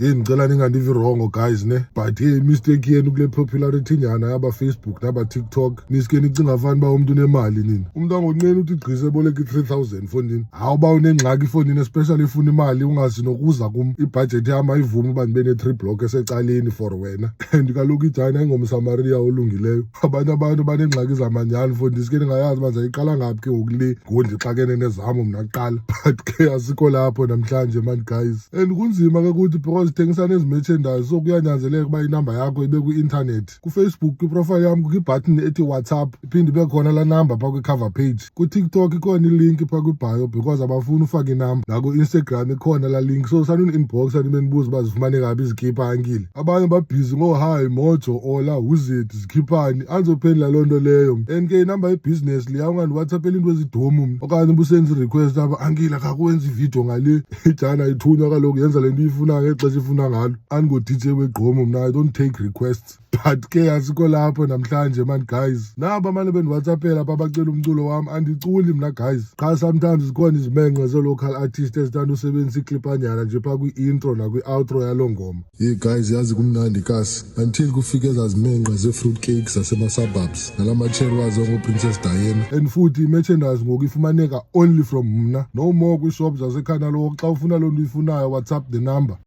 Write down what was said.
ngicela ningandivi wrong guys ne, but mistake yenu kule popularity nyana yaba Facebook naba TikTok niske nicinga fani ba umuntu unemali nini. Umuntu angonqeni uthi gqise eboleka 3000 fonini. Awuba unengxaki fonini especially ifuna imali ungazi nokuza kum ibudget yami ayivumi uba nibe ne3 block esecaleni for wena. And kaloku iDyan ayingomsamariya olungileyo. Abanye abantu banengxaki zamanyani fonini iske ningayazi manje iqala ngaphi ke ngokule ngondixakene nezamo mina kuqala. But ke asikho lapho namhlanje man guys. And kunzima ke ukuthi because thengisa nezimerchandise so kuyanyanzeleka uba inamba yakho ibe ku-internet. Ku-Facebook kwiprofile yami kukho ibutton ethi WhatsApp iphinde ibe khona la number pha kwi-cover page. Ku-TikTok ikhona ilink pha kwibio because abafuni ufake inamba. Naku-Instagram ikhona la link so sanuni-inboxa nibe nibuza uba zifumane kabi izikhipha ankile. Abanye babhizi ngo-hi mojo ola uzethi zikhiphani anizophendula loo nto leyo. And ke inamba yebhizinesi liya ungandiwhatsappela into ezidomu mna okanye ubusenza i-request aba ankile kakwenza ividiyo ngale iDyan ayithunywa kaloku yenza le nto iyifunayo ngexesha ifuna ngalo. Andingo-DJ wegqomo mna I don't take requests. But ke asikho lapho namhlanje man guys. Naba manje bendiwhatsappela pha bacela umculo wami andiculi mna guys. Qha sometimes zikhona izimenxe ze-local artist ezithanda usebenzisa iklipanyana nje pha kwi-intro nakwi-outro yaloo ngoma. Guys yazi kumnandi kasi until kufike ezazimenxe ze-fruit cakes zasema-suburbs nalama-cherry wazo ngo-Princess Diana. And futhi i-merchandise ngoku ifumaneka only from mna no more kwii-shops zasekhana lokho. Xa ufuna loo nto uyifunayo WhatsApp the number